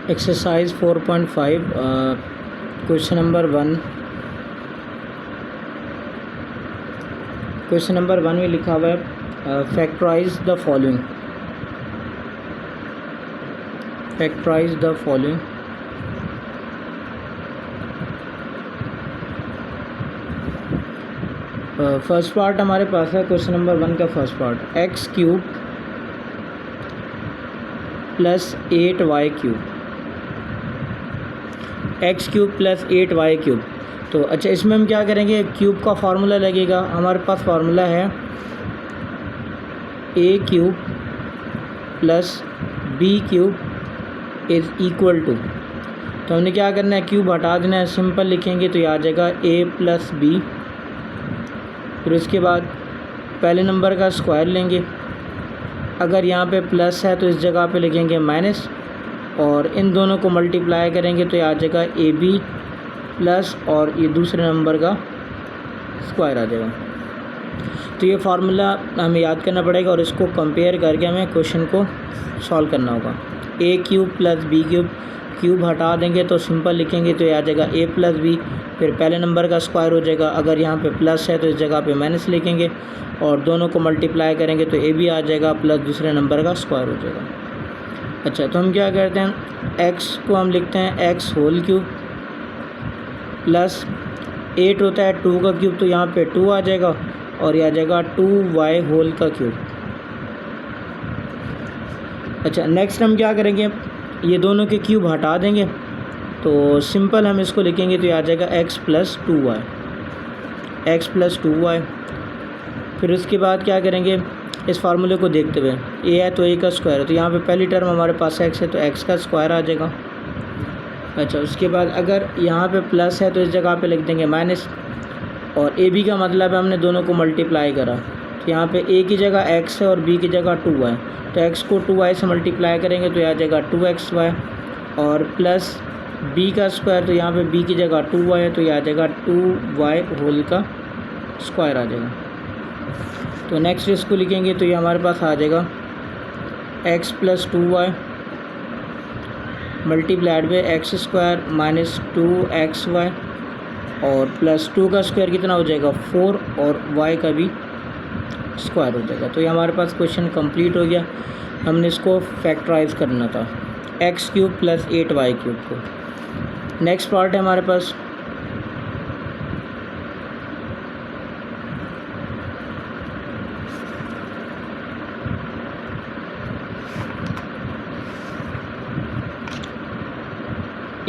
Exercise 4.5 question number one में लिखा हुआ है factorise the following. First part हमारे पास है क्वेश्चन नंबर वन का first part, x cube plus 8y cube, x cube plus 8y cube. तो अच्छा, इसमें हम क्या करेंगे, क्यूब का फार्मूला लगेगा। हमारे पास फार्मूला है a cube plus b cube is equal to, तो हमने क्या करना है, क्यूब हटा देना है, सिंपल लिखेंगे तो ये आ जाएगा ए प्लस बी। फिर उसके बाद पहले नंबर का स्क्वायर लेंगे, अगर यहाँ पे प्लस है तो इस जगह पे लिखेंगे माइनस, और इन दोनों को मल्टीप्लाई करेंगे तो ये आ जाएगा ए बी प्लस और ये दूसरे नंबर का स्क्वायर आ जाएगा। तो ये फार्मूला हमें याद करना पड़ेगा और इसको कंपेयर करके हमें क्वेश्चन को सॉल्व करना होगा। A cube plus b cube, cube हटा देंगे तो सिंपल लिखेंगे तो ये आ जाएगा ए प्लस बी, फिर पहले नंबर का स्क्वायर हो जाएगा, अगर यहाँ पे प्लस है तो इस जगह पे माइनस लिखेंगे और दोनों को मल्टीप्लाई करेंगे तो ए बी आ जाएगा प्लस दूसरे नंबर का स्क्वायर हो जाएगा। अच्छा, तो हम क्या करते हैं, एक्स को हम लिखते हैं एक्स होल क्यूब प्लस 8 होता है 2 का क्यूब, तो यहाँ पे 2 आ जाएगा और यह आ जाएगा 2y होल का क्यूब। अच्छा, नेक्स्ट हम क्या करेंगे, ये दोनों के क्यूब हटा देंगे तो सिंपल हम इसको लिखेंगे तो ये आ जाएगा x प्लस 2y। फिर उसके बाद क्या करेंगे, इस फार्मूले को देखते हुए, ए है तो ए का स्क्वायर है, तो यहाँ पे पहली टर्म हमारे पास x है तो x का स्क्वायर आ जाएगा। अच्छा, उसके बाद अगर यहाँ पे प्लस है तो इस जगह पे लिख देंगे माइनस, और ए बी का मतलब है हमने दोनों को मल्टीप्लाई करा, तो यहाँ पे ए की जगह x है और b की जगह 2y, तो x को 2y से मल्टीप्लाई करेंगे तो यह आ जाएगा 2xy, और प्लस b का स्क्वायर, तो यहाँ पे b की जगह 2y है तो यह आ जाएगा 2y होल का स्क्वायर आ जाएगा। तो नेक्स्ट इसको लिखेंगे तो ये हमारे पास आ जाएगा x plus 2y multiplied by x square minus 2xy, और प्लस 2 का स्क्वायर कितना हो जाएगा 4, और y का भी स्क्वायर हो जाएगा। तो ये हमारे पास क्वेश्चन कंप्लीट हो गया। हमने इसको फैक्टराइज करना था x cube plus 8y cube को। नेक्स्ट पार्ट है हमारे पास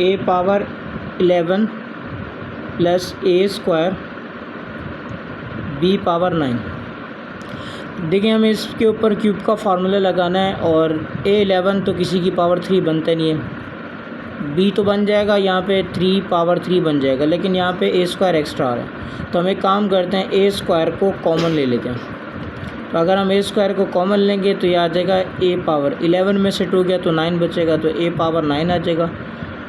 a power 11 plus a square b power 9। देखिए, हमें इसके ऊपर क्यूब का फार्मूला लगाना है, और a11 तो किसी की पावर 3 बनता नहीं है, b तो बन जाएगा, यहाँ पे 3 पावर 3 बन जाएगा, लेकिन यहाँ पे a स्क्वायर एक्स्ट्रा आ रहा है। तो हम एक काम करते हैं, a स्क्वायर को कॉमन ले लेते हैं। तो अगर हम a स्क्वायर को कॉमन लेंगे तो ये आ जाएगा a पावर 11 में से 2 गया तो 9 बचेगा, तो a पावर 9 आ जाएगा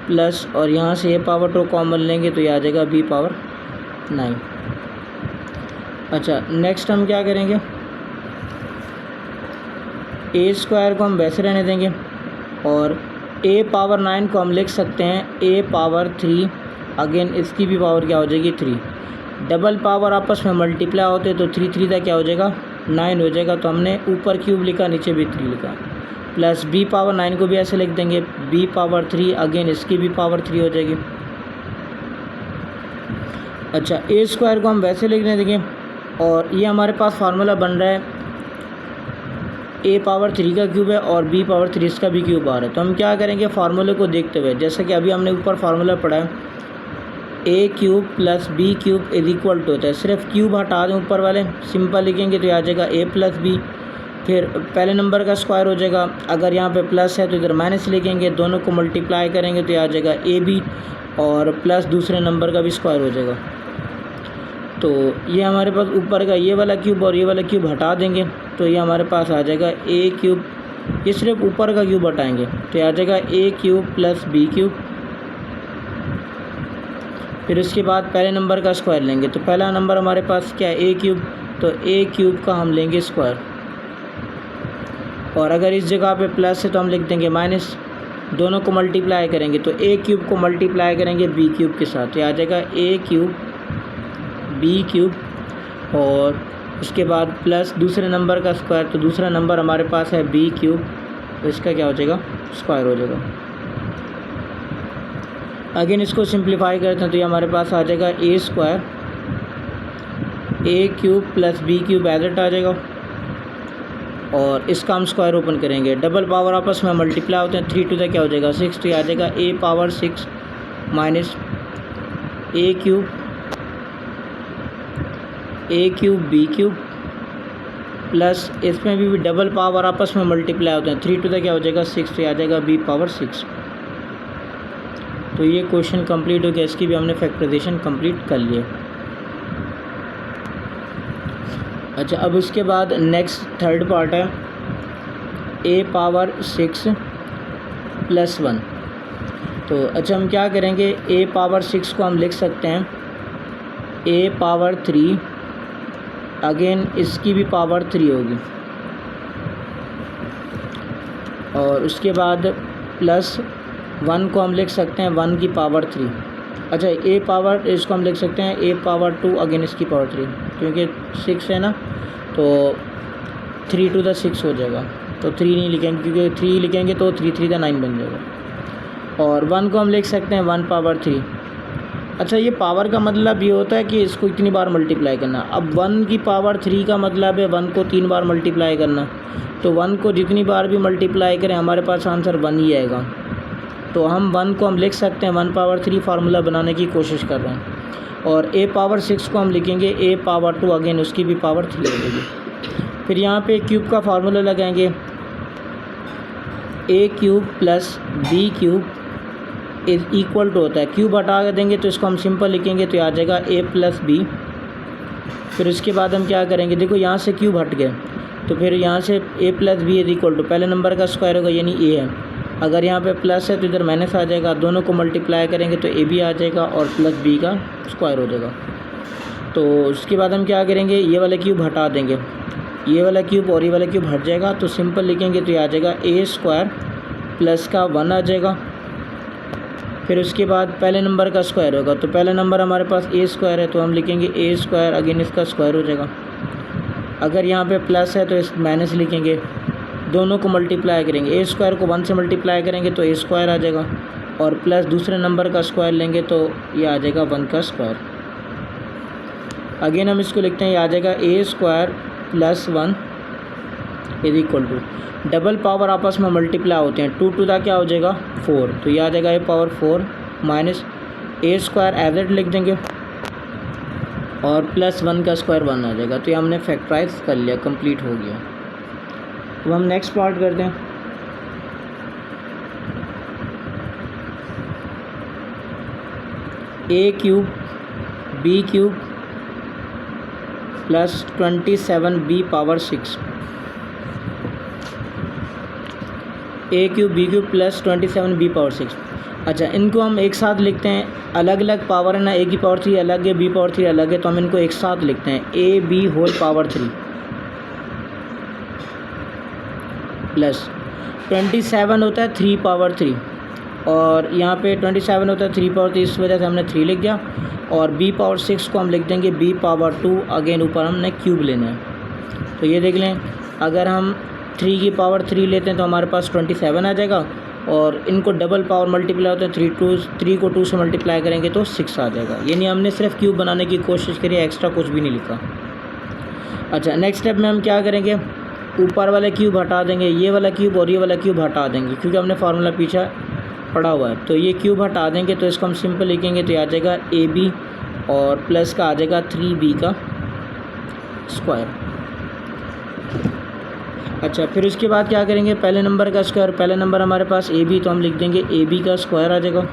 प्लस, और यहाँ से a पावर 2 कॉमन लेंगे तो ये आ जाएगा b पावर 9। अच्छा, नेक्स्ट हम क्या करेंगे, a स्क्वायर को हम वैसे रहने देंगे, और a पावर 9 को हम लिख सकते हैं a पावर 3, अगेन इसकी भी पावर क्या हो जाएगी 3, डबल पावर आपस में मल्टीप्लाई होते तो 3 3 का क्या हो जाएगा 9 हो जाएगा। तो हमने ऊपर क्यूब लिखा, नीचे भी 3 लिखा, प्लस b पावर 9 को भी ऐसे लिख देंगे b पावर 3, अगेन इसकी भी पावर 3 हो जाएगी। अच्छा, a स्क्वायर को हम वैसे लिखने देंगे, और ये हमारे पास फार्मूला बन रहा है a पावर 3 का क्यूब है और b पावर 3 इसका भी क्यूब आ रहा है। तो हम क्या करेंगे, फार्मूले को देखते हुए, जैसा कि अभी हमने ऊपर फार्मूला पढ़ा है, a cube plus b cube is equal to होता है, सिर्फ क्यूब हटा दें ऊपर वाले, सिंपल लिखेंगे तो ये आ जाएगा a प्लस बी, फिर पहले नंबर का स्क्वायर हो जाएगा, अगर यहाँ पे प्लस है तो इधर माइनस लिखेंगे, दोनों को मल्टीप्लाई करेंगे तो ये आ जाएगा ए बी, और प्लस दूसरे नंबर का भी स्क्वायर हो जाएगा। तो ये हमारे पास ऊपर का ये वाला क्यूब और ये वाला क्यूब हटा देंगे तो ये हमारे पास आ जाएगा ए क्यूब, ये सिर्फ ऊपर का क्यूब हटाएंगे तो ये आ जाएगा ए क्यूब प्लस बी क्यूब। फिर उसके बाद पहले नंबर का स्क्वायर लेंगे, तो पहला नंबर हमारे पास क्या है ए क्यूब, तो ए क्यूब का हम लेंगे स्क्वायर, और अगर इस जगह पे प्लस है तो हम लिख देंगे माइनस, दोनों को मल्टीप्लाई करेंगे तो ए क्यूब को मल्टीप्लाई करेंगे बी क्यूब के साथ, तो आ जाएगा ए क्यूब बी क्यूब और उसके बाद प्लस दूसरे नंबर का स्क्वायर, तो दूसरा नंबर हमारे पास है बी क्यूब, तो इसका क्या हो जाएगा स्क्वायर हो जाएगा। अगेन इसको सिंप्लीफाई करते हैं तो ये हमारे पास आ जाएगा a square a cube plus b cube as आ जाएगा और इसका हम स्क्वायर ओपन करेंगे। डबल पावर आपस में मल्टीप्लाई होते हैं, 3 टू द क्या हो जाएगा 6, तो आ जाएगा a power 6 minus A cube b cube plus इसमें भी डबल पावर आपस में मल्टीप्लाई होते हैं, 3 टू द क्या हो जाएगा 6, तो आ जाएगा बी पावर 6। तो ये क्वेश्चन कंप्लीट हो गया, इसकी भी हमने फैक्टराइजेशन कंप्लीट कर लिया। अच्छा, अब उसके बाद नेक्स्ट थर्ड पार्ट है ए पावर 6 प्लस 1। तो अच्छा हम क्या करेंगे, ए पावर 6 को हम लिख सकते हैं ए पावर 3, अगेन इसकी भी पावर 3 होगी और उसके बाद प्लस 1 को हम लिख सकते हैं 1 की पावर 3। अच्छा, ए पावर इसको हम लिख सकते हैं ए पावर 2, अगेन इसकी पावर 3, क्योंकि 6 है ना तो 3 टू द 6 हो जाएगा, तो 3 नहीं लिखेंगे क्योंकि 3 लिखेंगे तो 3 3 द 9 बन जाएगा। और 1 को हम लिख सकते हैं 1 पावर 3। अच्छा, ये पावर का मतलब ये होता है कि इसको इतनी बार मल्टीप्लाई करना। अब 1 की पावर 3 का मतलब है 1 को 3 बार मल्टीप्लाई करना, तो 1 को जितनी बार भी मल्टीप्लाई करें हमारे पास आंसर 1 ही आएगा। तो हम 1 को हम लिख सकते हैं 1 पावर 3 फार्मूला बनाने की कोशिश कर रहे हैं। और ए पावर 6 को हम लिखेंगे ए पावर 2, अगेन उसकी भी पावर 3 हो जाएगी। फिर यहाँ पे क्यूब का फार्मूला लगाएंगे, a cube plus b cube is equal to होता है, क्यूब हटा देंगे तो इसको हम सिंपल लिखेंगे तो आ जाएगा ए प्लस बी। फिर उसके बाद हम क्या करेंगे, देखो यहाँ से क्यूब हट गए तो फिर यहाँ से a plus b is equal to पहले नंबर का स्क्वायर होगा यानी ए है, अगर यहाँ पे प्लस है तो इधर माइनस आ जाएगा, दोनों को मल्टीप्लाई करेंगे तो ए बी आ जाएगा और प्लस बी का स्क्वायर हो जाएगा। तो उसके बाद हम क्या करेंगे, ये वाला क्यूब हटा देंगे, ये वाला क्यूब और ये वाला क्यूब हट जाएगा, तो सिंपल लिखेंगे तो ये आ जाएगा ए स्क्वायर प्लस का 1 आ जाएगा। फिर उसके बाद पहले नंबर का स्क्वायर होगा, तो पहला नंबर हमारे पास ए स्क्वायर है तो हम लिखेंगे ए स्क्वायर, अगेन इसका स्क्वायर हो जाएगा। अगर यहाँ पे प्लस है तो इस माइनस लिखेंगे, दोनों को मल्टीप्लाई करेंगे, ए स्क्वायर को 1 से मल्टीप्लाई करेंगे तो ए स्क्वायर आ जाएगा और प्लस दूसरे नंबर का स्क्वायर लेंगे तो ये आ जाएगा 1 का स्क्वायर। अगेन हम इसको लिखते हैं, ये आ जाएगा a square plus 1 is equal to double power आपस में मल्टीप्लाई होते हैं, 2 टू द क्या हो जाएगा 4, तो ये आ जाएगा a power 4 minus a square as it लिख देंगे और प्लस 1 का स्क्वायर 1 आ जाएगा। तो ये हमने फैक्टराइज कर लिया, कंप्लीट हो गया। अब हम नेक्स्ट पार्ट करते हैं। A cube b cube plus 27 b power 6, a cube b cube plus 27 b power 6। अच्छा, इनको हम एक साथ लिखते हैं, अलग अलग पावर है ना, ए की पावर 3 अलग है, बी पावर 3 अलग है, तो हम इनको एक साथ लिखते हैं a b whole power 3 plus 27 होता है 3 पावर 3 और यहाँ पे 27 होता है 3 पावर 3, इस वजह से हमने 3 लिख दिया। और b पावर 6 को हम लिख देंगे b पावर 2, अगेन ऊपर हमने क्यूब लेना है। तो ये देख लें, अगर हम 3 की पावर 3 लेते हैं तो हमारे पास 27 आ जाएगा और इनको डबल पावर मल्टीप्लाई होता है, 3 को 2 से मल्टीप्लाई करेंगे तो 6 आ जाएगा। यानी हमने सिर्फ क्यूब बनाने की कोशिश करी, एक्स्ट्रा कुछ भी नहीं लिखा। अच्छा, नेक्स्ट स्टेप में हम क्या करेंगे, ऊपर वाला क्यूब हटा देंगे, ये वाला क्यूब और ये वाला क्यूब हटा देंगे क्योंकि हमने फार्मूला पीछे पड़ा हुआ है। तो ये क्यूब हटा देंगे तो इसको हम सिंपल लिखेंगे तो आ जाएगा ए बी और प्लस का आ जाएगा 3b का स्क्वायर। अच्छा, फिर उसके बाद क्या करेंगे, पहले नंबर का स्क्वायर, पहले नंबर हमारे पास ए बी तो हम लिख देंगे ए बी का स्क्वायर आ जाएगा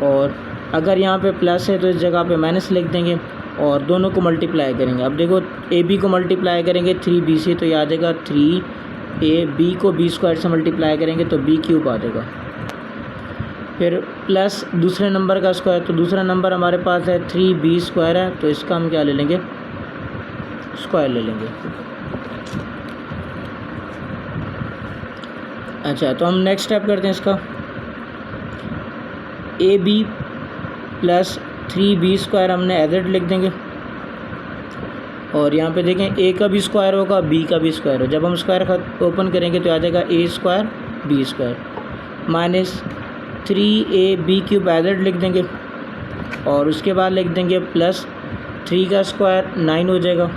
और अगर यहाँ पे प्लस है तो इस जगह पे माइनस लिख देंगे और दोनों को मल्टीप्लाई करेंगे। अब देखो, ए बी को मल्टीप्लाई करेंगे 3b से तो ये आ जाएगा 3a, बी को बी स्क्वायर से मल्टीप्लाई करेंगे तो b क्यूब आ जाएगा। फिर प्लस दूसरे नंबर का स्क्वायर, तो दूसरा नंबर हमारे पास है 3b स्क्वायर है तो इसका हम क्या ले लेंगे, स्क्वायर ले लेंगे। अच्छा, तो हम नेक्स्ट स्टेप करते हैं इसका। ए बी प्लस 3b² हमने एज इट लिख देंगे, और यहाँ पे देखें ए का भी स्क्वायर होगा, बी का भी स्क्वायर हो। जब हम स्क्वायर ओपन करेंगे तो आ जाएगा a² b² minus 3ab³ as it लिख देंगे, और उसके बाद लिख देंगे प्लस 3 का स्क्वायर 9 हो जाएगा,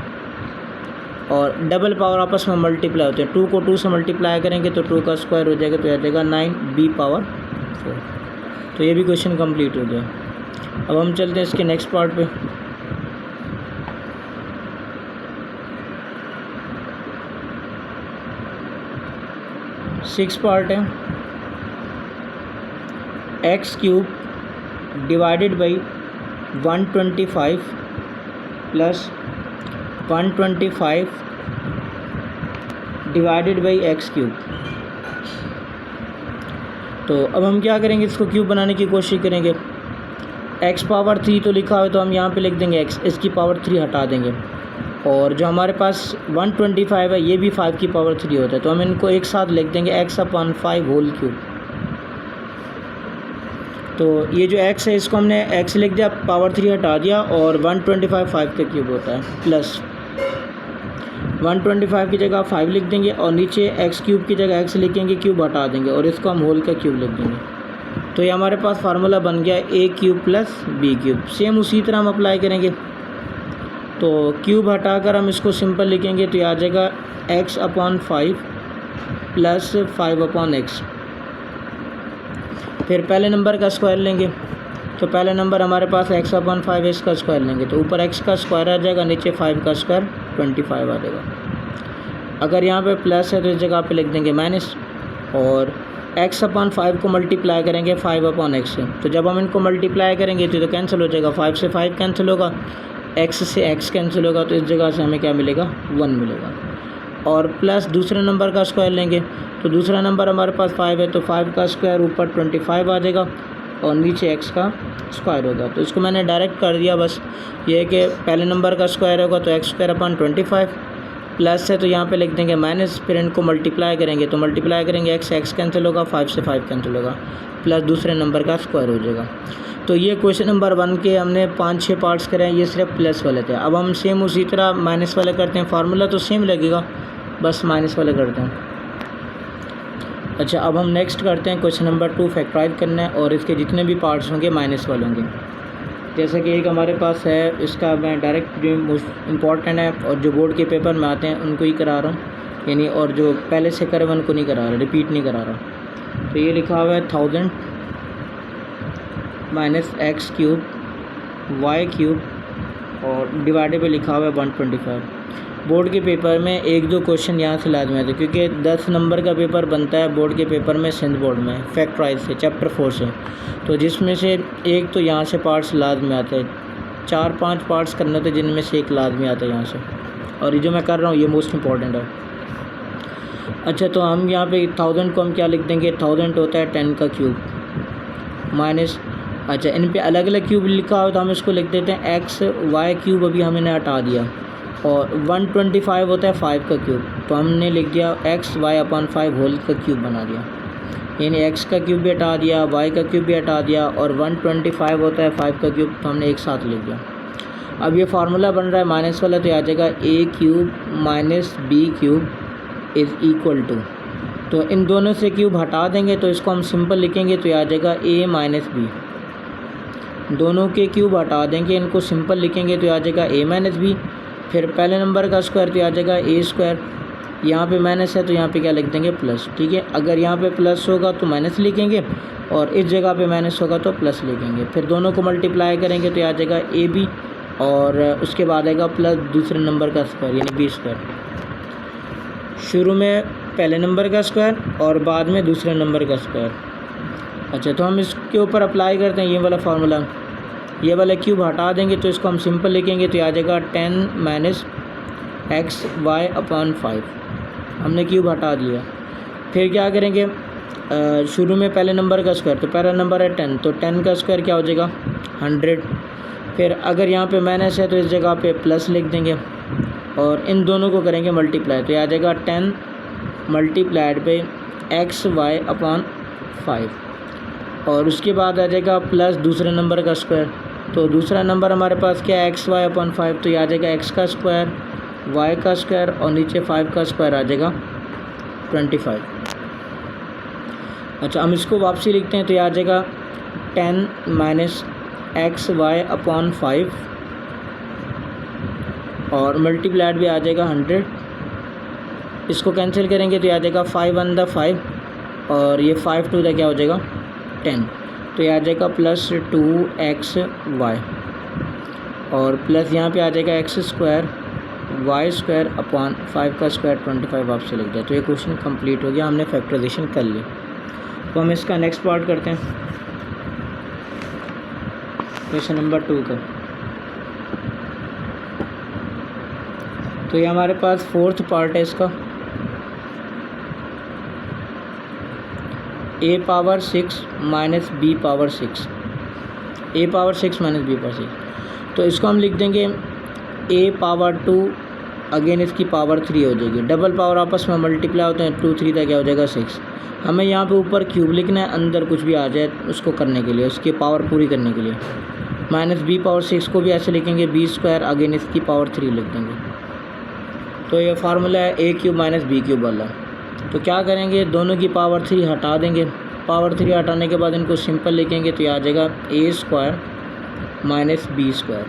और डबल पावर आपस में मल्टीप्लाई होते हैं, 2 को 2 से मल्टीप्लाई करेंगे तो 2 का स्क्वायर हो जाएगा, तो आ जाएगा 9b⁴। तो ये भी क्वेश्चन कंप्लीट हो गया। अब हम चलते हैं इसके नेक्स्ट पार्ट पे। सिक्स पार्ट है, x³ divided by 125 plus 125 divided by x³। तो अब हम क्या करेंगे, इसको क्यूब बनाने की कोशिश करेंगे। x⁻³ तो लिखा है तो हम यहाँ पे लिख देंगे x, इसकी पावर 3 हटा देंगे, और जो हमारे पास 125 है ये भी 5 की पावर 3 होता है, तो हम इनको एक साथ लिख देंगे x/5 होल क्यूब। तो ये जो x है इसको हमने x लिख दिया, पावर 3 हटा दिया, और 125 5 का क्यूब होता है, प्लस 125 की जगह 5 लिख देंगे, और नीचे x³ की जगह x लिखेंगे, क्यूब हटा देंगे, और इसको हम होल का क्यूब लिख देंगे। तो ये हमारे पास फार्मूला बन गया a³ प्लस b³। सेम उसी तरह हम अप्लाई करेंगे, तो क्यूब हटाकर हम इसको सिंपल लिखेंगे, तो ये आ जाएगा x/5 प्लस 5/x। फिर पहले नंबर का स्क्वायर लेंगे, तो पहले नंबर हमारे पास x/5 है, इसका स्क्वायर लेंगे, तो ऊपर x का स्क्वायर आ जाएगा, नीचे 5 का स्क्वायर 25 आ जाएगा। अगर यहाँ पे प्लस है तो इस जगह पे लिख देंगे माइनस, और x/5 को मल्टीप्लाई करेंगे 5/x से, तो जब हम इनको मल्टीप्लाई करेंगे तो कैंसिल हो जाएगा, 5 से 5 कैंसिल होगा, x से x कैंसिल होगा, तो इस जगह से हमें क्या मिलेगा, 1 मिलेगा। और प्लस दूसरे नंबर का स्क्वायर लेंगे, तो दूसरा नंबर हमारे पास 5 है, तो 5 का स्क्वायर ऊपर 25 आ जाएगा, और नीचे x का स्क्वायर होगा। तो इसको मैंने डायरेक्ट कर दिया, बस ये है कि पहले नंबर का स्क्वायर होगा तो x²/25, प्लस है तो यहाँ पे लिख देंगे माइनस, फिर इनको मल्टीप्लाई करेंगे, तो मल्टीप्लाई करेंगे x कैंसिल होगा, 5 से 5 कैंसिल होगा, प्लस दूसरे नंबर का स्क्वायर हो जाएगा। तो ये क्वेश्चन नंबर 1 के हमने 5-6 पार्ट्स करे हैं, ये सिर्फ प्लस वाले थे। अब हम सेम उसी तरह माइनस वाले करते हैं, फार्मूला तो सेम लगेगा, बस माइनस वाले करते हैं। अच्छा, अब हम नेक्स्ट करते हैं क्वेश्चन नंबर 2, फैक्टराइज करना है, और इसके जितने भी पार्ट्स होंगे माइनस वाले होंगे। जैसे कि एक हमारे पास है, इसका मैं डायरेक्ट जो मोस्ट इम्पॉर्टेंट है और जो बोर्ड के पेपर में आते हैं उनको ही करा रहा हूँ, यानी और जो पहले से करे उनको नहीं करा रहा, रिपीट नहीं करा रहा। तो ये लिखा हुआ है 1000 माइनस x³ y³ और डिवाइडेड पे लिखा हुआ है 125। बोर्ड के पेपर में 1-2 क्वेश्चन यहाँ से लाजमी आते हैं, क्योंकि 10 नंबर का पेपर बनता है बोर्ड के पेपर में, सिंध बोर्ड में फैक्टराइज से चैप्टर 4 से, तो जिसमें से एक तो यहाँ से पार्ट्स लाजमी आते हैं, 4-5 पार्ट्स करने होते जिनमें से एक लाजमी आता है यहाँ से, और ये जो मैं कर रहा हूँ ये मोस्ट इंपॉर्टेंट है। अच्छा, तो हम यहाँ पे 1000 को हम क्या लिख देंगे, 1000 होता है 10 का क्यूब माइनस, अच्छा इन पे अलग अलग क्यूब लिखा हो तो हम इसको लिख देते हैं x/y³ अभी हमने हटा दिया, और 125 होता है 5 का क्यूब, तो हमने लिख दिया x/5 होल का क्यूब बना दिया, यानी x का क्यूब भी हटा दिया, y का क्यूब भी हटा दिया, और 125 होता है 5 का क्यूब, तो हमने एक साथ लिख दिया। अब ये फार्मूला बन रहा है माइनस वाला, तो आ जाएगा a³ minus b³ is equal to, तो इन दोनों से क्यूब हटा देंगे तो इसको हम सिंपल लिखेंगे, तो आ जाएगा a माइनस b। दोनों के क्यूब हटा देंगे, इनको सिंपल लिखेंगे तो आ जाएगा a माइनस b। फिर पहले नंबर का स्क्वायर तो आ जाएगा a², यहाँ पे माइनस है तो यहाँ पे क्या लिख देंगे प्लस, ठीक है। अगर यहाँ पे प्लस होगा तो माइनस लिखेंगे, और इस जगह पे माइनस होगा तो प्लस लिखेंगे। फिर दोनों को मल्टीप्लाई करेंगे तो आ जाएगा ab, और उसके बाद आएगा प्लस दूसरे नंबर का स्क्वायर यानी b²। शुरू में पहले नंबर का स्क्वायर और बाद में दूसरे नंबर का स्क्वायर। अच्छा, तो हम इसके ऊपर अप्लाई करते हैं ये वाला फार्मूला, ये वाला क्यूब हटा देंगे तो इसको हम सिंपल लिखेंगे, तो आ जाएगा 10 माइनस xy/5, हमने क्यूब हटा दिया। फिर क्या करेंगे, शुरू में पहले नंबर का स्क्वायर, तो पहला नंबर है 10, तो 10 का स्क्वायर क्या हो जाएगा 100। फिर अगर यहाँ पे माइनस है तो इस जगह पे प्लस लिख देंगे, और इन दोनों को करेंगे मल्टीप्लाई, तो आ जाएगा 10 मल्टीप्लाइड पे एक्स वाई अपॉन 5, और उसके बाद आ जाएगा प्लस दूसरे नंबर का स्क्वायर। तो दूसरा नंबर हमारे पास क्या है, एक्स वाई अपॉन 5, तो ये आ जाएगा एक्स का स्क्वायर, वाई का स्क्वायर और नीचे 5 का स्क्वायर आ जाएगा 25। अच्छा, हम इसको वापसी लिखते हैं तो ये आ जाएगा 10 माइनस एक्स वाई अपॉन 5 और मल्टीप्लाइड भी आ जाएगा 100। इसको कैंसिल करेंगे तो ये आ जाएगा 5 1 द 5 और ये 5 2 द क्या हो जाएगा 10, तो ये आ जाएगा प्लस 2x वाई और प्लस यहाँ पे आ जाएगा x square y square upon 5 का स्क्वायर 25 आपसे लिख दिया। तो ये क्वेश्चन कंप्लीट हो गया, हमने फैक्टराइजेशन कर ली। तो हम इसका नेक्स्ट पार्ट करते हैं, क्वेश्चन नंबर 2 का। तो ये हमारे पास फोर्थ पार्ट है इसका, a power 6 minus b power 6, a power 6 minus b power 6। तो इसको हम लिख देंगे a पावर 2, अगेन इसकी पावर 3 हो जाएगी। डबल पावर आपस में मल्टीप्लाई होते हैं, 2 3 का क्या हो जाएगा 6। हमें यहाँ पे ऊपर क्यूब लिखना है, अंदर कुछ भी आ जाए उसको करने के लिए, उसकी पावर पूरी करने के लिए। माइनस b पावर 6 को भी ऐसे लिखेंगे b स्क्वायर, अगेन इसकी पावर 3 लिख देंगे। तो ये फार्मूला है a cube minus b cube वाला। तो क्या करेंगे, दोनों की पावर 3 हटा देंगे। पावर 3 हटाने के बाद इनको सिंपल लिखेंगे तो ये आ जाएगा a square minus b square.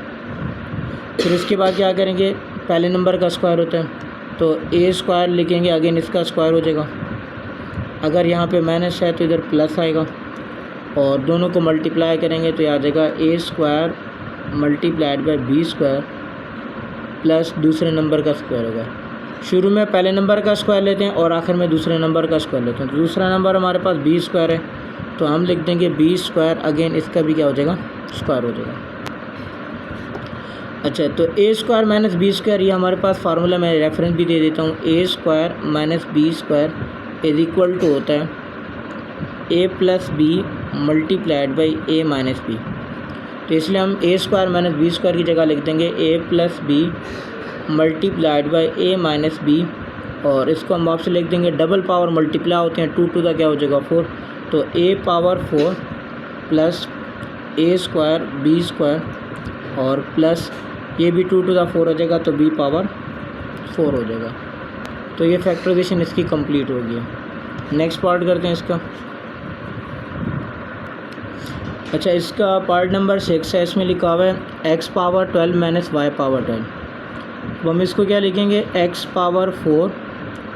फिर इसके बाद क्या करेंगे, पहले नंबर का स्क्वायर होता है तो a स्क्वायर लिखेंगे, अगेन इसका स्क्वायर हो जाएगा। अगर यहाँ पे माइनस है तो इधर प्लस आएगा और दोनों को मल्टीप्लाई करेंगे तो ये आ जाएगा a square multiplied by b square plus दूसरे नंबर का स्क्वायर होगा। शुरू में पहले नंबर का स्क्वायर लेते हैं और आखिर में दूसरे नंबर का स्क्वायर लेते हैं। तो दूसरा नंबर हमारे पास b स्क्वायर है तो हम लिख देंगे b स्क्वायर, अगेन इसका भी क्या हो जाएगा स्क्वायर हो जाएगा। अच्छा, तो a square minus b square, ये हमारे पास फार्मूला मैं रेफरेंस भी दे देता हूँ। a square minus b square is equal to होता है a plus b multiplied by a minus b. तो इसलिए हम a square minus b square की जगह लिख देंगे a plus b multiplied by a minus b, और इसको हम आपसे लिख देंगे डबल पावर मल्टीप्लाई होते हैं, 2 2 का क्या हो जाएगा 4। तो a power 4 plus a square b square और प्लस ये भी 2 टू द 4 हो जाएगा तो b पावर 4 हो जाएगा। तो ये फैक्टराइजेशन इसकी कंप्लीट हो गई। नेक्स्ट पार्ट करते हैं इसका। अच्छा, इसका पार्ट नंबर 6 है, इसमें लिखा हुआ है x power 12 minus y power 12। तो हम इसको क्या लिखेंगे, x पावर 4,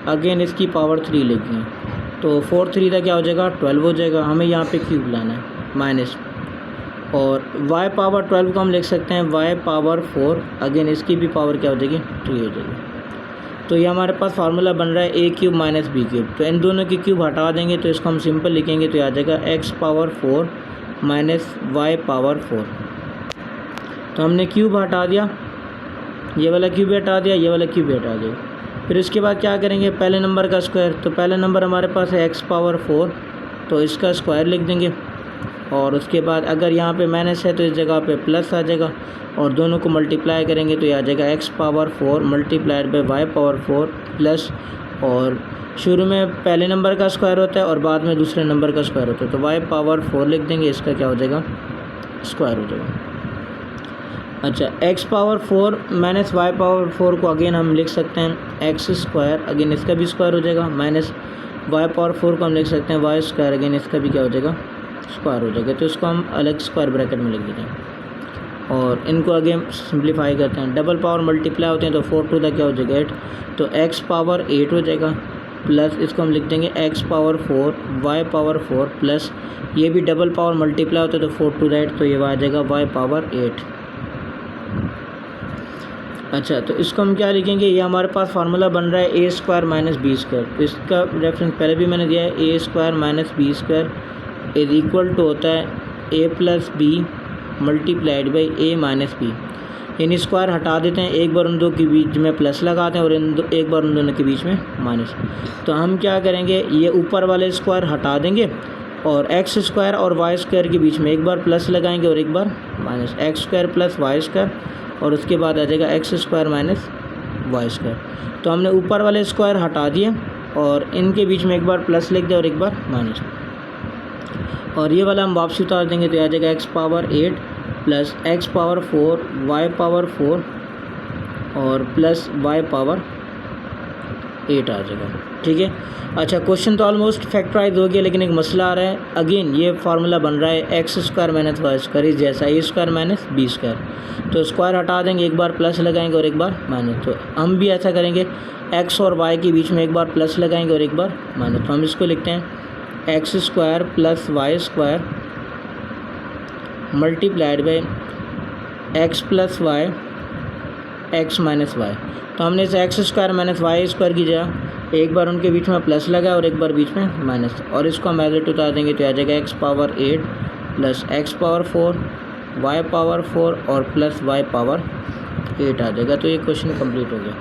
अगेन इसकी पावर 3 लिखेंगे। तो 4 3 का क्या हो जाएगा 12 हो जाएगा। हमें यहाँ पे क्यूब लाना है माइनस, और y पावर 12 को हम लिख सकते हैं y पावर 4, अगेन इसकी भी पावर क्या हो जाएगी 3 हो जाएगी। तो ये हमारे पास फार्मूला बन रहा है a cube minus b cube. तो इन दोनों की क्यूब हटा देंगे तो इसको हम सिंपल लिखेंगे तो ये आ जाएगा x power 4 minus y power 4। तो हमने क्यूब हटा दिया, ये वाला क्यूब हटा दिया, ये वाला क्यूब हटा दिया। फिर इसके बाद क्या करेंगे, पहले नंबर का स्क्वायर। तो पहला नंबर हमारे पास है x पावर 4, तो इसका स्क्वायर लिख देंगे। और उसके बाद अगर यहाँ पे माइनस है तो इस जगह पे प्लस आ जाएगा, और दोनों को मल्टीप्लाई करेंगे तो ये आ जाएगा x power 4 multiplied by y power 4 plus, और शुरू में पहले नंबर का स्क्वायर होता है और बाद में दूसरे नंबर का स्क्वायर होता है तो y पावर 4 लिख देंगे, इसका क्या हो जाएगा स्क्वायर हो जाएगा। अच्छा, x power 4 minus y power 4 को अगेन हम लिख सकते हैं x स्क्वायर, अगेन इसका भी स्क्वायर हो जाएगा, माइनस वाई पावर 4 को हम लिख सकते हैं y स्क्वायर, अगेन इसका भी क्या हो जाएगा स्क्वायर हो जाएगा। तो इसको हम अलग स्क्वायर ब्रैकेट में लिख देते हैं और इनको अगेन सिंप्लीफाई करते हैं। डबल पावर मल्टीप्लाई होते हैं तो 4 टू द क्या हो जाएगा 8, तो x पावर 8 हो जाएगा, प्लस इसको हम लिख देंगे x power 4 y power 4 plus ये भी डबल पावर मल्टीप्लाई होता है तो 4 टू द 8, तो ये आ जाएगा y पावर 8। अच्छा, तो इसको हम क्या लिखेंगे, ये हमारे पास फार्मूला बन रहा है a square minus b square. तो इसका रेफरेंस पहले भी मैंने दिया है, a square minus b square is equal to होता है a plus b multiplied by a minus b. इन स्क्वायर हटा देते हैं, एक बार उन दो के बीच में प्लस लगाते हैं और एक बार उन दोनों के बीच में माइनस। तो हम क्या करेंगे, ये ऊपर वाले स्क्वायर हटा देंगे और एक्स स्क्वायर और वाई स्क्वायर के बीच में एक बार प्लस लगाएंगे और एक बार minus, x square plus y square, और उसके बाद आ जाएगा x square minus y square. तो हमने ऊपर वाले स्क्वायर हटा दिए और इनके बीच में एक बार प्लस लिख दें और एक बार माइनस, और ये वाला हम वापसी उतार देंगे तो आ जाएगा x power 8 plus x power 4 y power 4 और प्लस वाई पावर 8 आ जाएगा। ठीक है। अच्छा, क्वेश्चन तो ऑलमोस्ट फैक्टराइज हो गया, लेकिन एक मसला आ रहा है। अगेन ये फार्मूला बन रहा है x square minus y square इस जैसा a square minus b square, तो स्क्वायर हटा देंगे, एक बार प्लस लगाएंगे और एक बार माइनस। तो हम भी ऐसा करेंगे, एक्स और वाई के बीच में एक बार प्लस लगाएंगे और एक बार माइनस। तो हम इसको लिखते हैं x square plus y square multiplied by x plus y x minus y. तो हमने इसे x square minus y square की जगह एक बार उनके बीच में प्लस लगाया और एक बार बीच में माइनस, और इसको हम एज इट उतार देंगे तो आ जाएगा x power 8 plus x power 4 y power 4 और प्लस वाई पावर 8 आ जाएगा। तो ये क्वेश्चन कंप्लीट हो गया।